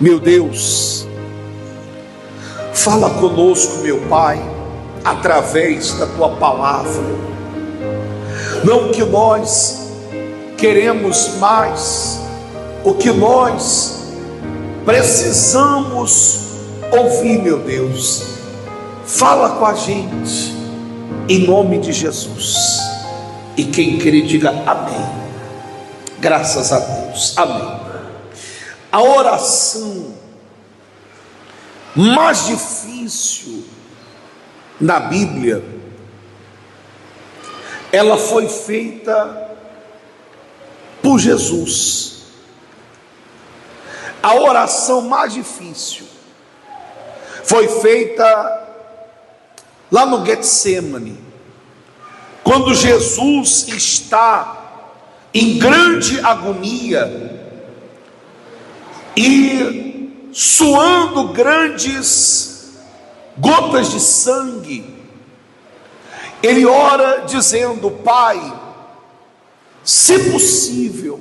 Meu Deus, fala conosco, meu Pai, através da Tua palavra. Não o que nós queremos mais, o que nós precisamos ouvir, meu Deus. Fala com a gente, em nome de Jesus. E quem crê diga amém. Graças a Deus, amém. A oração mais difícil na Bíblia, ela foi feita por Jesus. A oração mais difícil foi feita lá no Getsemane, quando Jesus está em grande agonia e suando grandes gotas de sangue. Ele ora dizendo: Pai, se possível,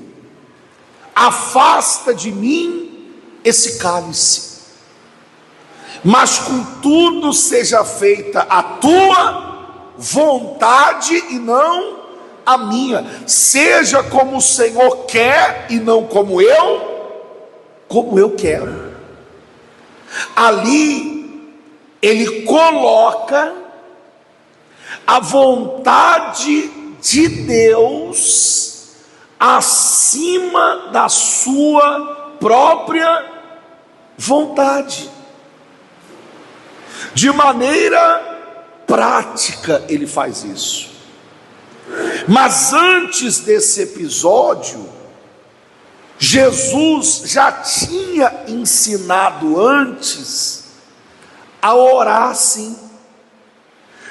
afasta de mim esse cálice, mas contudo seja feita a tua vontade e não a minha. Seja como o Senhor quer e não como eu quero. Ali ele coloca a vontade de Deus acima da sua própria vontade. De maneira prática ele faz isso. Mas antes desse episódio, Jesus já tinha ensinado antes a orar assim.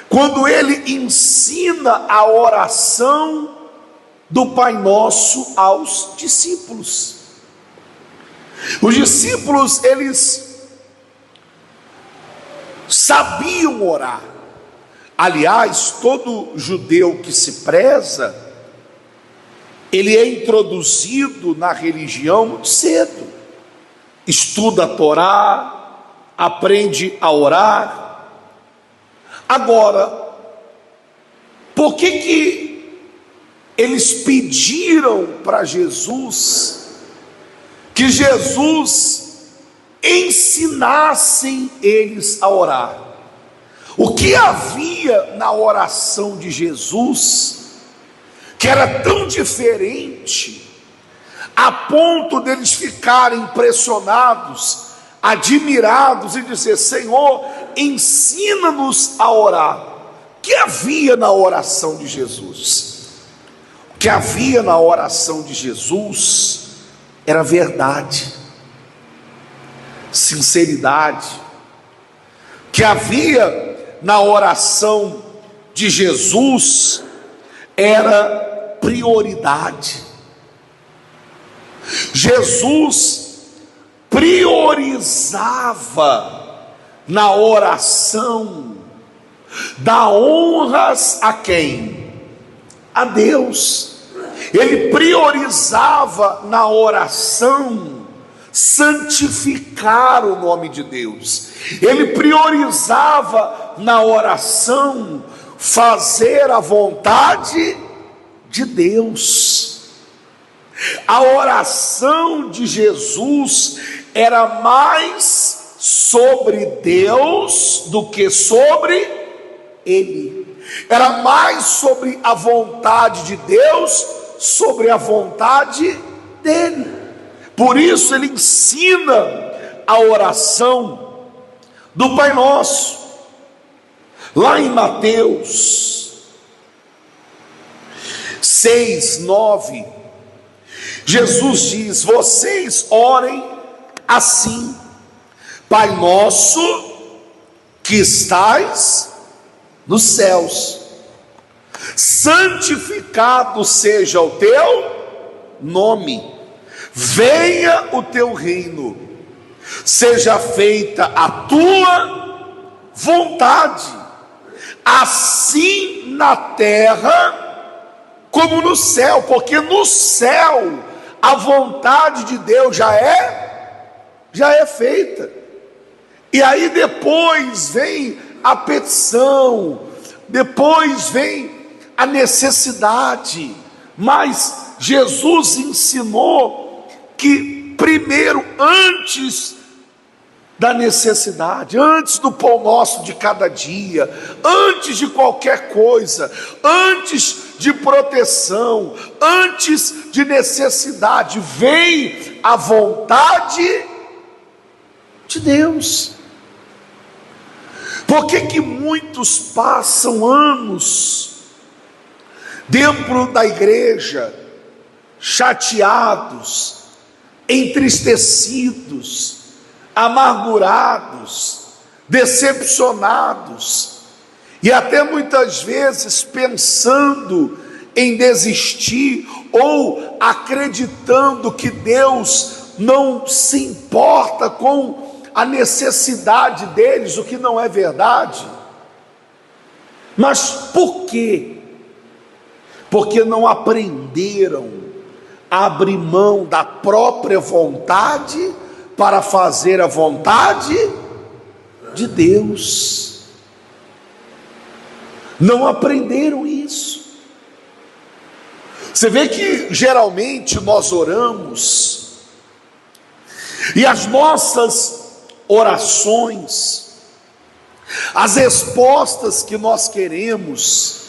Quando ele ensina a oração do Pai Nosso aos discípulos. Os discípulos, eles sabiam orar. Aliás, todo judeu que se preza, ele é introduzido na religião muito cedo. Estuda a Torá, aprende a orar. Agora, por que eles pediram para Jesus que Jesus ensinassem eles a orar? O que havia na oração de Jesus que era tão diferente a ponto deles ficarem impressionados, admirados e dizer: Senhor, ensina-nos a orar? O que havia na oração de Jesus? O que havia na oração de Jesus era verdade, sinceridade. O que havia na oração de Jesus era prioridade. Jesus priorizava na oração, dá honras a quem? A Deus. Ele priorizava na oração santificar o nome de Deus. Ele priorizava na oração fazer a vontade de Deus. A oração de Jesus era mais sobre Deus do que sobre ele. Era mais sobre a vontade de Deus sobre a vontade dele. Por isso ele ensina a oração do Pai Nosso. Lá em Mateus 6:9, Jesus diz: vocês orem assim: Pai nosso que estais nos céus, santificado seja o teu nome, venha o teu reino, seja feita a tua vontade, assim na terra como no céu. Porque no céu a vontade de Deus já é já é feita. E aí depois vem a petição, depois vem a necessidade. Mas Jesus ensinou que primeiro, antes da necessidade, antes do pão nosso de cada dia, antes de qualquer coisa, antes de proteção, antes de necessidade, vem a vontade de Deus. Por que muitos passam anos dentro da igreja, chateados, entristecidos, amargurados, decepcionados, e até muitas vezes pensando em desistir, ou acreditando que Deus não se importa com a necessidade deles, o que não é verdade? Mas por quê? Porque não aprenderam a abrir mão da própria vontade para fazer a vontade de Deus. Não aprenderam isso. Você vê que geralmente nós oramos, e as nossas orações, as respostas que nós queremos,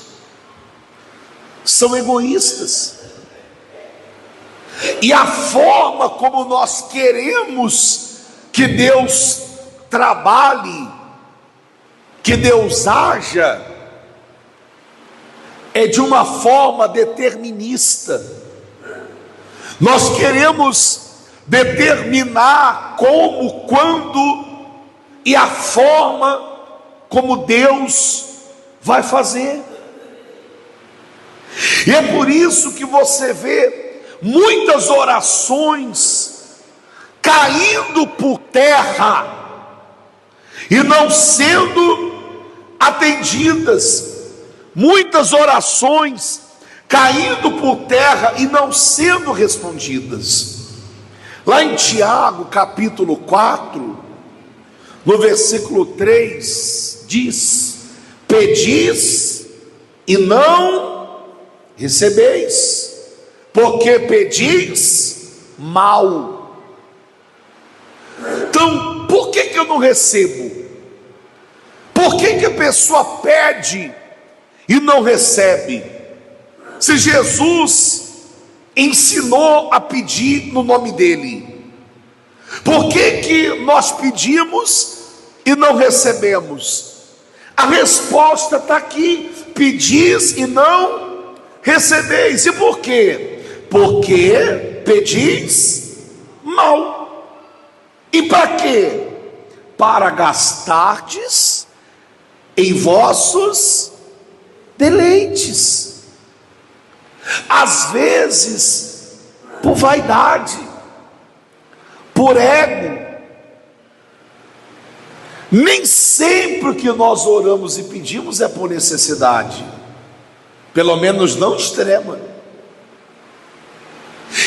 são egoístas. E a forma como nós queremos que Deus trabalhe, que Deus haja, é de uma forma determinista. Nós queremos determinar como, quando e a forma como Deus vai fazer. E é por isso que você vê muitas orações caindo por terra e não sendo atendidas. Muitas orações caindo por terra e não sendo respondidas. Lá em Tiago, capítulo 4, no versículo 3, diz: pedis e não recebeis, porque pedis mal. Então, por que eu não recebo? Por que a pessoa pede e não recebe? Se Jesus ensinou a pedir no nome dele, por que nós pedimos e não recebemos? A resposta está aqui: pedis e não recebeis. E por quê? Porque pedis mal. E para quê? Para gastardes em vossos deleites. Às vezes por vaidade, por ego. Nem sempre o que nós oramos e pedimos é por necessidade, pelo menos não extrema.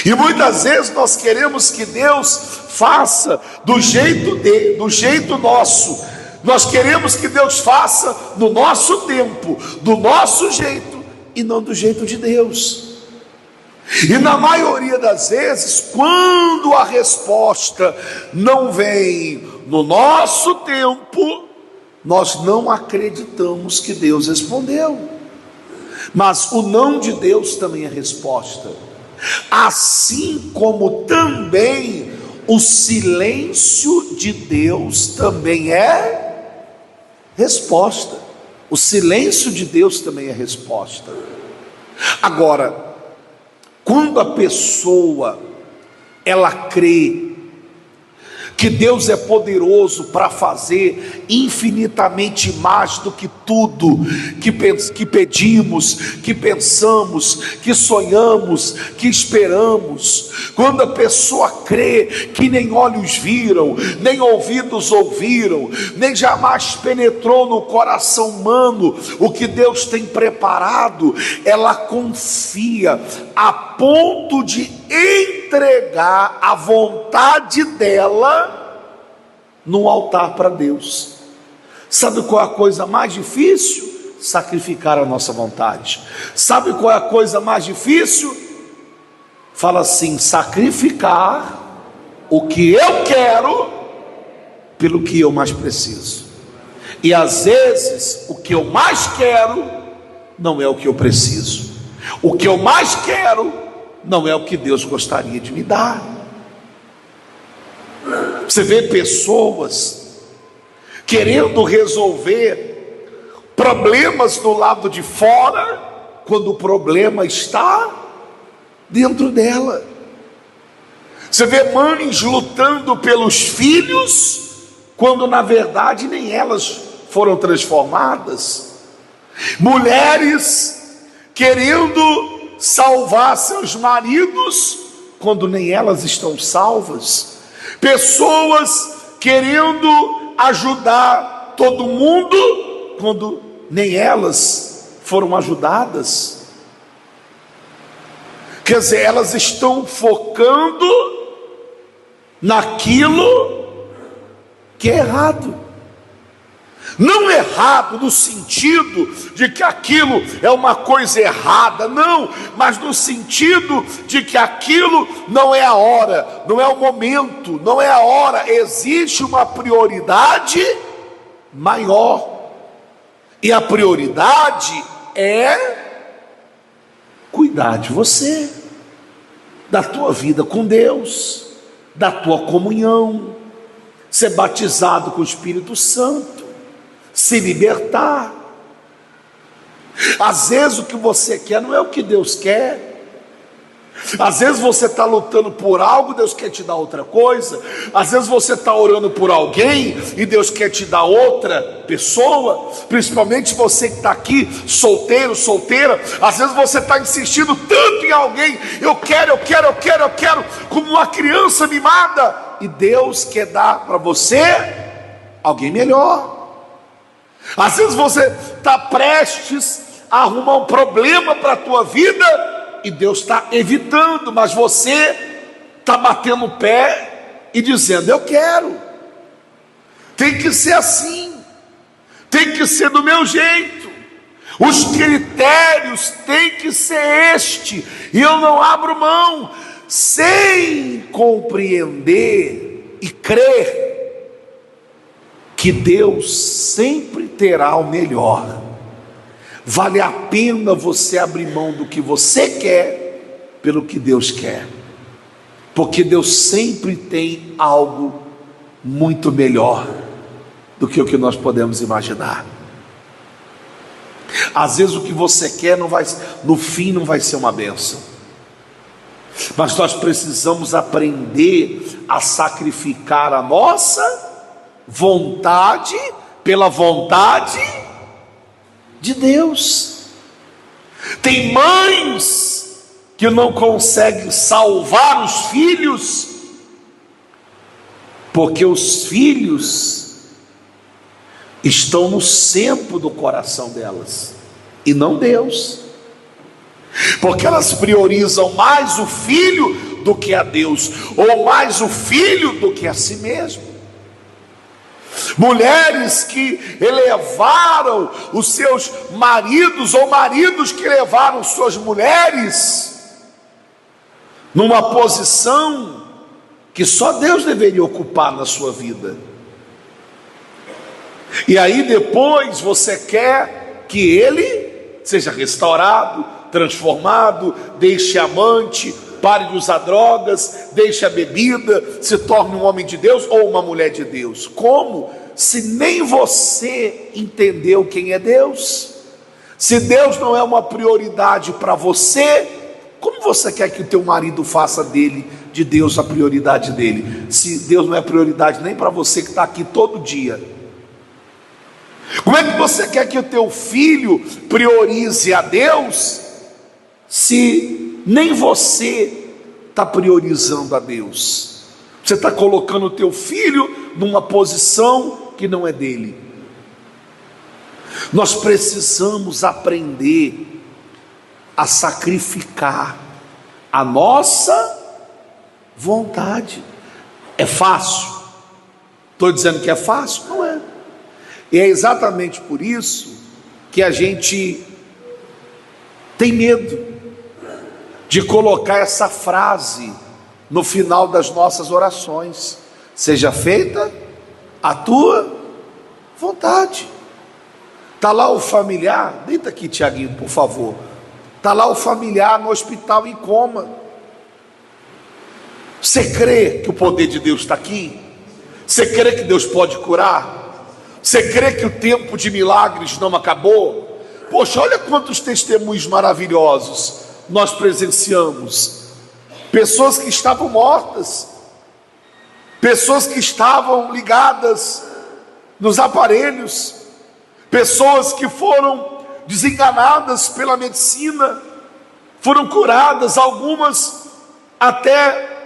E muitas vezes nós queremos que Deus faça do jeito nosso. Nós queremos que Deus faça no nosso tempo, do nosso jeito, e não do jeito de Deus. E na maioria das vezes, quando a resposta não vem no nosso tempo, nós não acreditamos que Deus respondeu. Mas o não de Deus também é resposta, assim como também o silêncio de Deus também é resposta. O silêncio de Deus também é resposta. Agora, quando a pessoa ela crê que Deus é poderoso para fazer infinitamente mais do que tudo que pedimos, que pensamos, que sonhamos, que esperamos. Quando a pessoa crê que nem olhos viram, nem ouvidos ouviram, nem jamais penetrou no coração humano o que Deus tem preparado, ela confia a ponto de entregar a vontade dela no altar para Deus. Sabe qual é a coisa mais difícil? Sacrificar a nossa vontade. Sabe qual é a coisa mais difícil? Fala assim: sacrificar o que eu quero pelo que eu mais preciso. E às vezes o que eu mais quero não é o que eu preciso. O que eu mais quero não é o que Deus gostaria de me dar. Você vê pessoas querendo resolver problemas do lado de fora, quando o problema está dentro dela. Você vê mães lutando pelos filhos, quando na verdade nem elas foram transformadas. Mulheres querendo salvar seus maridos, quando nem elas estão salvas. Pessoas querendo ajudar todo mundo, quando nem elas foram ajudadas. Quer dizer, elas estão focando naquilo que é errado. Não errado no sentido de que aquilo é uma coisa errada, não, mas no sentido de que aquilo não é a hora, não é o momento, não é a hora. Existe uma prioridade maior, e a prioridade é cuidar de você, da tua vida com Deus, da tua comunhão, ser batizado com o Espírito Santo, se libertar. Às vezes o que você quer não é o que Deus quer. Às vezes você está lutando por algo, Deus quer te dar outra coisa. Às vezes você está orando por alguém e Deus quer te dar outra pessoa. Principalmente você que está aqui, solteiro, solteira. Às vezes você está insistindo tanto em alguém. Eu quero, como uma criança mimada. E Deus quer dar para você alguém melhor. Às vezes você está prestes a arrumar um problema para a tua vida e Deus está evitando, mas você está batendo o pé e dizendo: eu quero, tem que ser assim, tem que ser do meu jeito, os critérios têm que ser este, e eu não abro mão, sem compreender e crer que Deus sempre terá o melhor. Vale a pena você abrir mão do que você quer pelo que Deus quer, porque Deus sempre tem algo muito melhor do que o que nós podemos imaginar. Às vezes o que você quer não vai, no fim não vai ser uma bênção, mas nós precisamos aprender a sacrificar a nossa vontade pela vontade de Deus. Tem mães que não conseguem salvar os filhos, porque os filhos estão no centro do coração delas e não Deus, porque elas priorizam mais o filho do que a Deus, ou mais o filho do que a si mesmo. Mulheres que elevaram os seus maridos, ou maridos que levaram suas mulheres numa posição que só Deus deveria ocupar na sua vida. E aí depois você quer que ele seja restaurado, transformado, deixe amante, pare de usar drogas, deixe a bebida, se torne um homem de Deus ou uma mulher de Deus. Como? Se nem você entendeu quem é Deus. Se Deus não é uma prioridade para você, como você quer que o teu marido faça de Deus a prioridade dele? Se Deus não é prioridade nem para você que está aqui todo dia. Como é que você quer que o teu filho priorize a Deus, se nem você está priorizando a Deus? Você está colocando o teu filho numa posição que não é dele. Nós precisamos aprender a sacrificar a nossa vontade. É fácil? Estou dizendo que é fácil? Não é. E é exatamente por isso que a gente tem medo de colocar essa frase no final das nossas orações: seja feita a tua vontade. Está lá o familiar, deita aqui, Tiaguinho, por favor. Está lá o familiar no hospital em coma. Você crê que o poder de Deus está aqui? Você crê que Deus pode curar? Você crê que o tempo de milagres não acabou? Poxa, olha quantos testemunhos maravilhosos nós presenciamos. Pessoas que estavam mortas, pessoas que estavam ligadas nos aparelhos, pessoas que foram desenganadas pela medicina, foram curadas, algumas até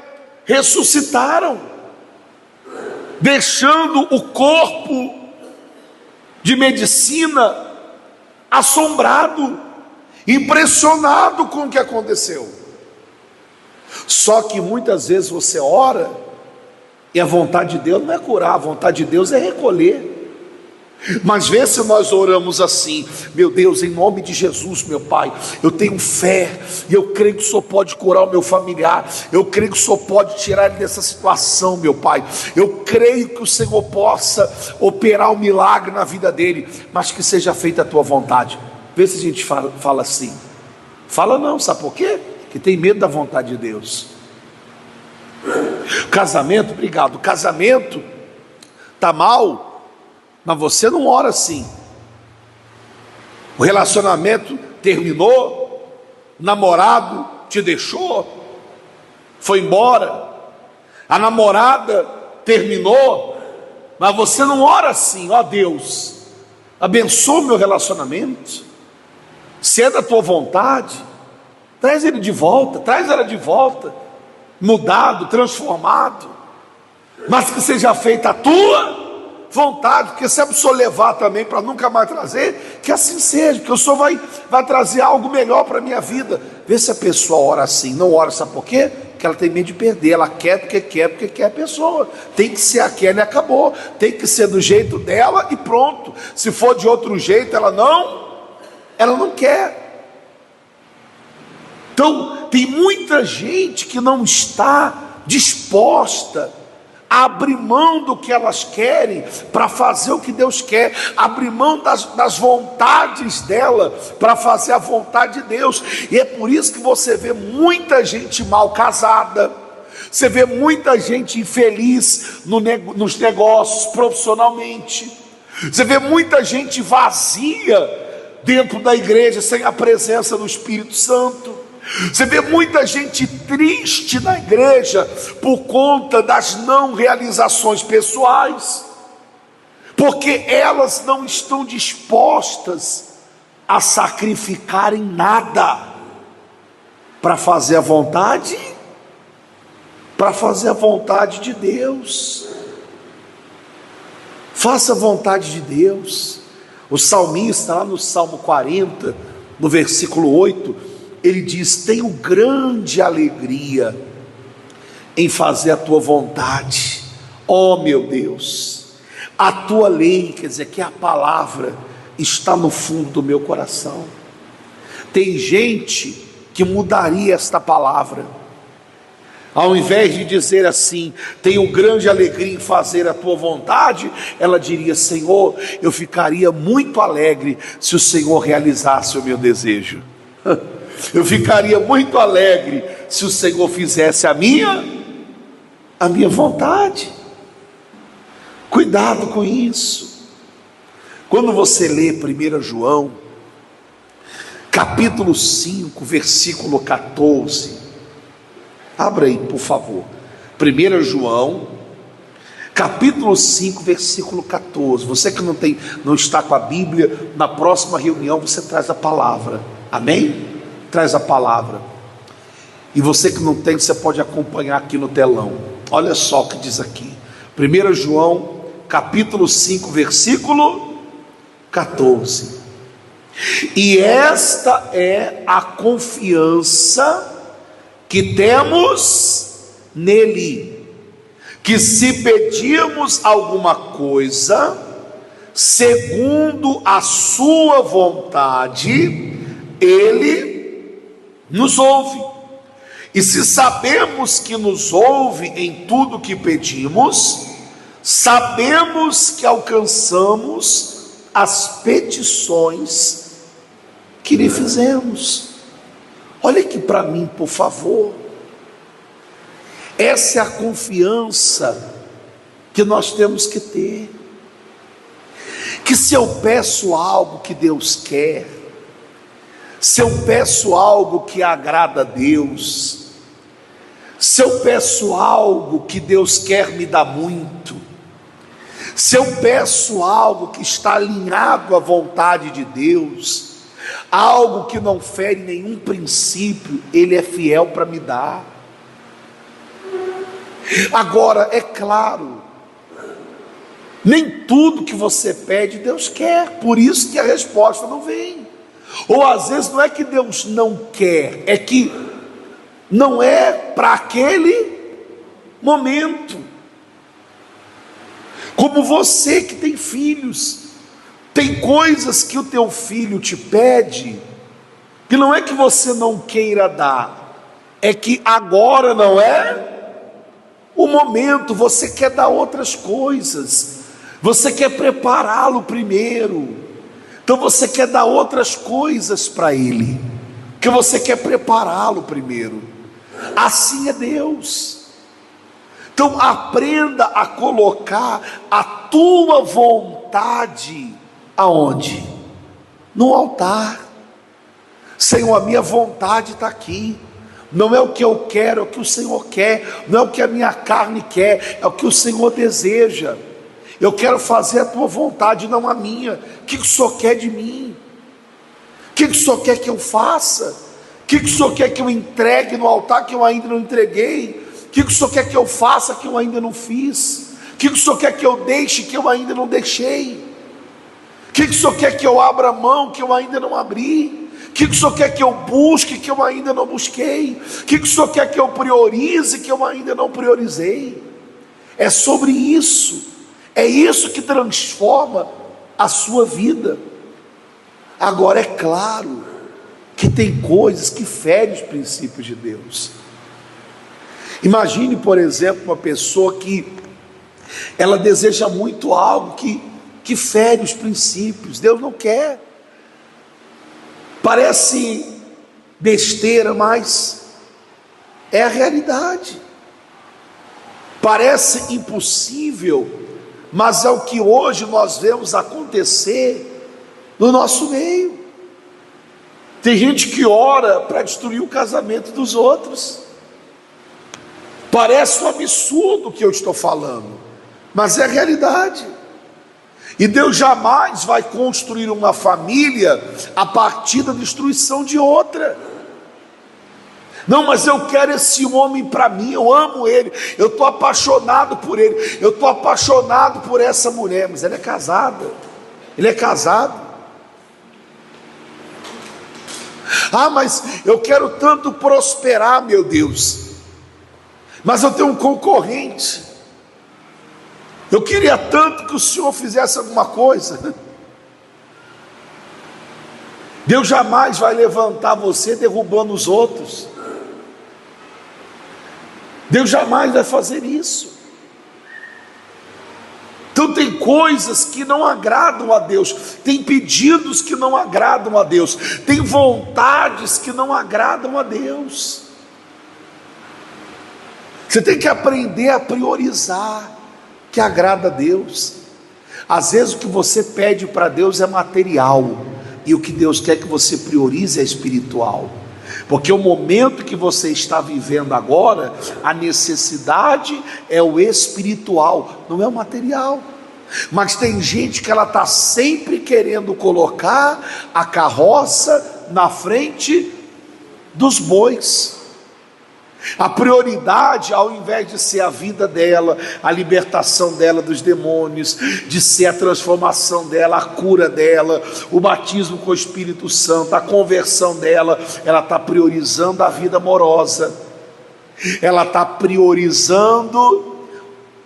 ressuscitaram, deixando o corpo de medicina assombrado, impressionado com o que aconteceu. Só que muitas vezes você ora e a vontade de Deus não é curar, a vontade de Deus é recolher. Mas vê se nós oramos assim: meu Deus, em nome de Jesus, meu Pai, eu tenho fé e eu creio que o Senhor pode curar o meu familiar, eu creio que o Senhor pode tirar ele dessa situação, meu Pai, eu creio que o Senhor possa operar um milagre na vida dele, mas que seja feita a tua vontade. Vê se a gente fala assim. Fala não, sabe por quê? Que tem medo da vontade de Deus. Casamento, obrigado, casamento está mal, mas você não ora assim. O relacionamento terminou, o namorado te deixou, foi embora, a namorada terminou, mas você não ora assim: ó Deus, abençoa o meu relacionamento, se é da tua vontade, traz ele de volta, traz ela de volta, mudado, transformado, mas que seja feita a tua vontade, porque se a pessoa levar também para nunca mais trazer, que assim seja, porque o Senhor vai trazer algo melhor para a minha vida. Vê se a pessoa ora assim. Não ora, sabe por quê? Porque ela tem medo de perder. Ela quer porque quer a pessoa. Tem que ser aquela e acabou. Tem que ser do jeito dela e pronto. Se for de outro jeito, ela não quer. Então tem muita gente que não está disposta a abrir mão do que elas querem para fazer o que Deus quer, abrir mão das vontades dela para fazer a vontade de Deus. E é por isso que você vê muita gente mal casada, você vê muita gente infeliz nos negócios, profissionalmente, você vê muita gente vazia dentro da igreja, sem a presença do Espírito Santo. Você vê muita gente triste na igreja por conta das não realizações pessoais, porque elas não estão dispostas a sacrificarem nada para fazer a vontade de Deus. Faça a vontade de Deus. O salmista, lá no Salmo 40, no versículo 8, ele diz: tenho grande alegria em fazer a tua vontade, ó meu Deus, a tua lei, quer dizer, que a palavra está no fundo do meu coração. Tem gente que mudaria esta palavra, ao invés de dizer assim: tenho grande alegria em fazer a tua vontade, ela diria: Senhor, eu ficaria muito alegre se o Senhor realizasse o meu desejo. Eu ficaria muito alegre se o Senhor fizesse a minha vontade. Cuidado com isso. Quando você lê 1 João, capítulo 5, versículo 14, abra aí, por favor. 1 João, capítulo 5, versículo 14. Você que não está com a Bíblia, na próxima reunião você traz a palavra. Amém? Traz a palavra. E você que não tem, você pode acompanhar aqui no telão. Olha só o que diz aqui. 1 João, capítulo 5, versículo 14. E esta é a confiança que temos nele, que se pedirmos alguma coisa, segundo a sua vontade, Ele nos ouve. E se sabemos que nos ouve em tudo que pedimos, sabemos que alcançamos as petições que lhe fizemos. Olha aqui para mim, por favor. Essa é a confiança que nós temos que ter. Que se eu peço algo que Deus quer, se eu peço algo que agrada a Deus, se eu peço algo que Deus quer me dar muito, se eu peço algo que está alinhado à vontade de Deus, algo que não fere nenhum princípio, Ele é fiel para me dar. Agora, é claro, nem tudo que você pede Deus quer, por isso que a resposta não vem. Ou às vezes não é que Deus não quer, é que não é para aquele momento. Como você que tem filhos, tem coisas que o teu filho te pede, que não é que você não queira dar, é que agora não é o momento, você quer dar outras coisas, você quer prepará-lo primeiro, então você quer dar outras coisas para ele, que você quer prepará-lo primeiro. Assim é Deus. Então aprenda a colocar a tua vontade aonde? No altar. Senhor, a minha vontade está aqui. Não é o que eu quero, é o que o Senhor quer. Não é o que a minha carne quer, é o que o Senhor deseja. Eu quero fazer a tua vontade, não a minha. O que o Senhor quer de mim? O que o Senhor quer que eu faça? O que o Senhor quer que eu entregue no altar que eu ainda não entreguei? O que o Senhor quer que eu faça que eu ainda não fiz? O que o Senhor quer que eu deixe que eu ainda não deixei? O que o Senhor quer que eu abra mão que eu ainda não abri? O que o Senhor quer que eu busque que eu ainda não busquei? O que o Senhor quer que eu priorize que eu ainda não priorizei? É sobre isso. É isso que transforma a sua vida. Agora é claro que tem coisas que ferem os princípios de Deus. Imagine, por exemplo, uma pessoa que ela deseja muito algo que fere os princípios. Deus não quer. Parece besteira, mas é a realidade. Parece impossível, mas é o que hoje nós vemos acontecer no nosso meio. Tem gente que ora para destruir o casamento dos outros. Parece um absurdo o que eu estou falando, mas é a realidade. E Deus jamais vai construir uma família a partir da destruição de outra. Não, mas eu quero esse homem para mim, eu amo ele, eu estou apaixonado por ele, eu estou apaixonado por essa mulher, mas ela é casada, ele é casado. Ah, mas eu quero tanto prosperar, meu Deus, mas eu tenho um concorrente. Eu queria tanto que o Senhor fizesse alguma coisa. Deus jamais vai levantar você derrubando os outros. Deus jamais vai fazer isso. Então tem coisas que não agradam a Deus, tem pedidos que não agradam a Deus, tem vontades que não agradam a Deus. Você tem que aprender a priorizar o que agrada a Deus. Às vezes o que você pede para Deus é material, e o que Deus quer que você priorize é espiritual. Porque o momento que você está vivendo agora, a necessidade é o espiritual, não é o material. Mas tem gente que ela está sempre querendo colocar a carroça na frente dos bois. A prioridade, ao invés de ser a vida dela, a libertação dela dos demônios, de ser a transformação dela, a cura dela, o batismo com o Espírito Santo, a conversão dela, ela está priorizando a vida amorosa, ela está priorizando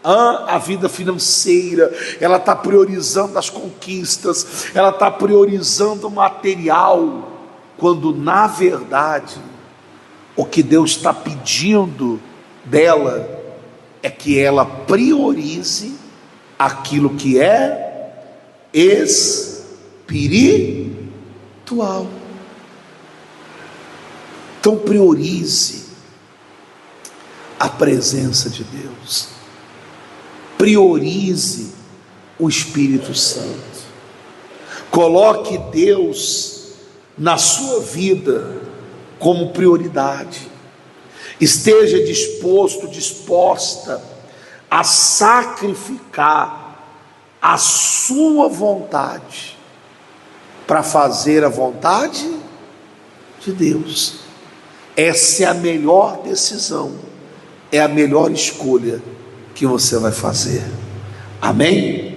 a vida financeira, ela está priorizando as conquistas, ela está priorizando o material, quando na verdade o que Deus está pedindo dela é que ela priorize aquilo que é espiritual. Então priorize a presença de Deus, priorize o Espírito Santo, coloque Deus na sua vida como prioridade, esteja disposto, disposta a sacrificar a sua vontade para fazer a vontade de Deus. Essa é a melhor decisão, é a melhor escolha que você vai fazer. Amém?